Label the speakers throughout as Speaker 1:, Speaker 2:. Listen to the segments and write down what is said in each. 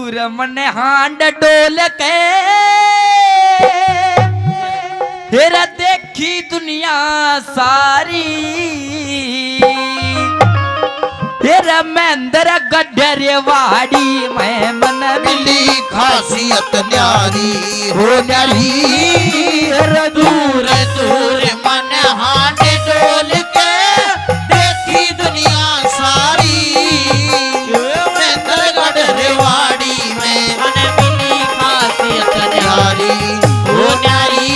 Speaker 1: दूर मन हांड डोल के फिर देखी दुनिया सारी फिर महेंद्र गड्ढरे वाड़ी में मन
Speaker 2: मिली खासियत न्यारी हो न्यारी
Speaker 1: दूर
Speaker 2: दूर मन हाथ डोल के देखी दुनिया सारी महेंद्रगढ़ रेवाड़ी में मन मिली खासियत न्यारी हो न्यारी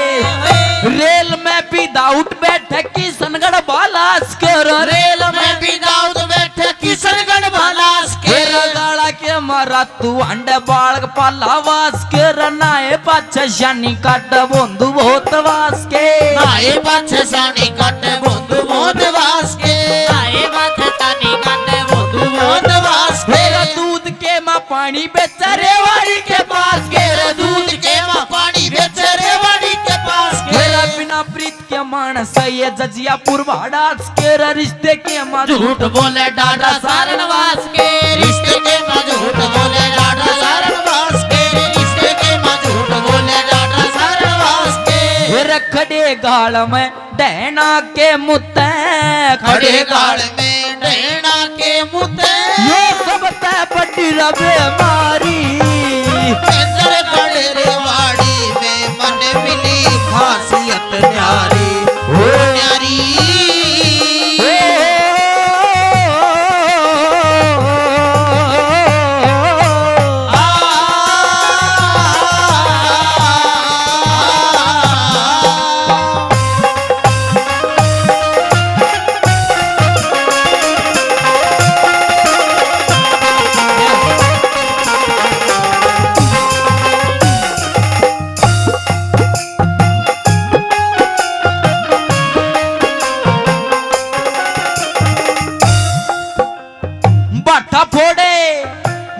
Speaker 1: रेल में विदाउट बैठे किशनगढ़ बालास कर
Speaker 2: रेल में विदाउट बैठे किशनगढ़ बालास के
Speaker 1: गाड़ा के मारा तू अंडे बालक पाला वास के नाए पाछे शानी काट बंधु बहुत वास के
Speaker 2: नाए पाछे शानी काट बंधु बहुत वास के नाए पाछे शानी काट बंधु बहुत वास के
Speaker 1: दूध के माँ पानी बेचा रेवाड़ी के पास के
Speaker 2: दूध के माँ पानी बेचे रेवाड़ी के पास के
Speaker 1: बिना प्रीत के मानस ये जजियापुर भाड़ास के रिश्ते के माँ
Speaker 2: झूठ बोले डाडा सारणवास के रिश्ते के माँ झूठ बोले डाडा सारणवास के रिश्ते के माँ झूठ बोले डाडा सारणवास के
Speaker 1: खड़े गाल में डैना के मुत्ते
Speaker 2: खड़े गाल में डैना के मुत्ते
Speaker 1: ये सब तय बड़ी रबे मारी
Speaker 2: महेंद्रगढ़ रेवाड़ी में मन मिली खासियत न्यारी हो न्यारी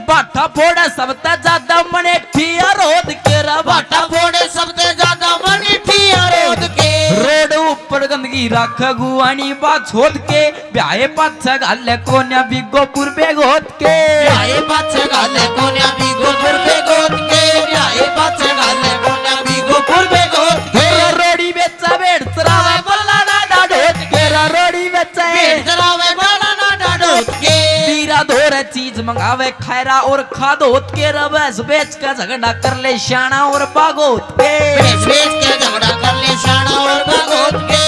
Speaker 1: बाटा फोड़े सबसे ज्यादा मने ठिया रोद के
Speaker 2: बाटा फोड़े सबसे ज्यादा मने ठिया रोद के
Speaker 1: रोड ऊपर गंदगी रख गुआनी बात छोड़ के ब्याहे पाछे गाले कोन्या बिगोपुर बेगोत के
Speaker 2: ब्याहे पाछे गाले कोन्या बिगोपुर बेगोत के ब्याहे पाछे गाले कोन्या बिगोपुर बेगोत के
Speaker 1: रोड़ी बेचा बेड़ चरावे बल्ला ना डाडोत के रोड़ी बेचा
Speaker 2: बेड़ चरावे बल्ला ना डाडोत के
Speaker 1: तीरा धोरे चीज मंगावे खैरा और खादोत के रबस बेच का झगड़ा कर ले शाना और बागोत के
Speaker 2: बेच के झगड़ा कर ले शाना और बागोत के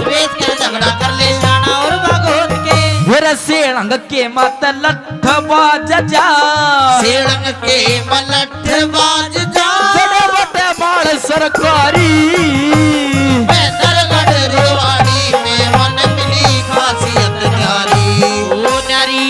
Speaker 2: बेच के झगड़ा कर ले शाना और बागोत के
Speaker 1: फिर सेड़ंग के मत लठ बाज जा
Speaker 2: सेड़ंग के मलठ बाज जा
Speaker 1: बड़े बड़े बाल सरकारी
Speaker 2: महेंद्रगढ़ रेवाड़ी में मन मिली खासियत न्यारी ओ न्यारी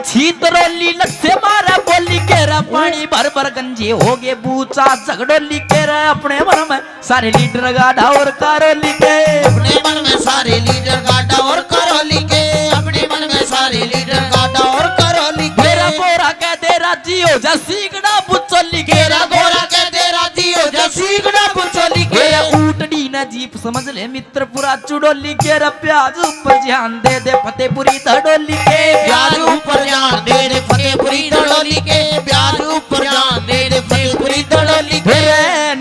Speaker 1: छीत रोली लसे मारा बोली के रा पानी भर भर गंजे हो गए बूचा झगड़ोली के रा अपने मन में सारे लीडर गाढ़ा और कारोली के
Speaker 2: अपने मन में सारे लीडर गाढ़ा और कारोली के अपने मन में सारे लीडर गाढ़ा और कारोली के
Speaker 1: मेरा बोरा कह दे राजी हो जा सीखना बुचोली के
Speaker 2: मेरा बोरा कह दे राजी हो जा सीखना बुचोली के
Speaker 1: ऊटड़ी न जीप समझ ले मित्रपुरा चुड़ोली के रा प्याज ऊपर ध्यान दे दे फतेहपुरी धड़ोली के
Speaker 2: प्याज ऊपर ध्यान दे दे फतेहपुरी धड़ोली के प्याज ऊपर ध्यान दे दे फतेहपुरी धड़ोली के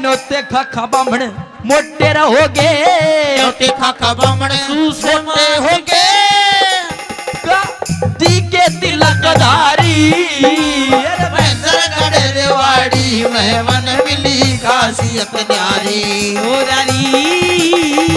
Speaker 1: नोते खाखा बामण मोटे रहोगे
Speaker 2: नोटे खाखा बामण सूसोटे होगे
Speaker 1: दी के तिलक धारी
Speaker 2: महेंद्रगढ़ रेवाड़ी में मन मिली खासियत न्यारी हो न्यारी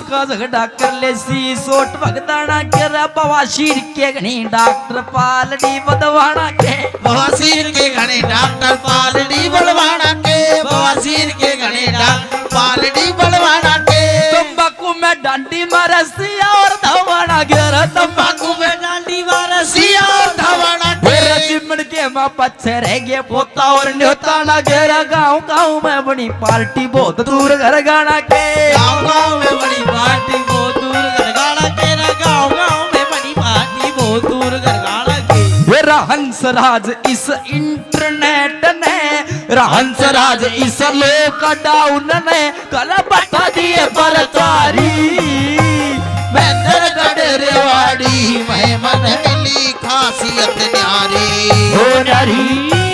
Speaker 1: का झगड़ा कर ले सी सोट भगदाना के रे बवासीर के घनी डॉक्टर पालड़ी बदवाना के
Speaker 2: बवासीर के घने डॉक्टर पालड़ी बलवाना के बवासीर के घने डॉक्टर पालड़ी बलवाना के
Speaker 1: तंबाकू में डांडी मारसिया और धवाना के रे
Speaker 2: तंबाकू में डांडी वारसिया और धवाना के
Speaker 1: मेरा चिमड़ के माँ पच्छे रह गए पोता और न्योता ना घेरा गाँव गाँव में बड़ी पार्टी बहुत दूर घर गाना के
Speaker 2: गाँव में बड़ी पार्टी बहुत दूर गरगाड़ा के गाँव में बड़ी पार्टी बहुत दूर गरगाड़ा के
Speaker 1: मेरा हंसराज इस इंटरनेट ने हंसराज इस लॉकडाउन ने कल बता दिए परचारी
Speaker 2: मेंदरगढ़ रेवाड़ी में मन मिली खासियत न्यारी
Speaker 1: हो नारी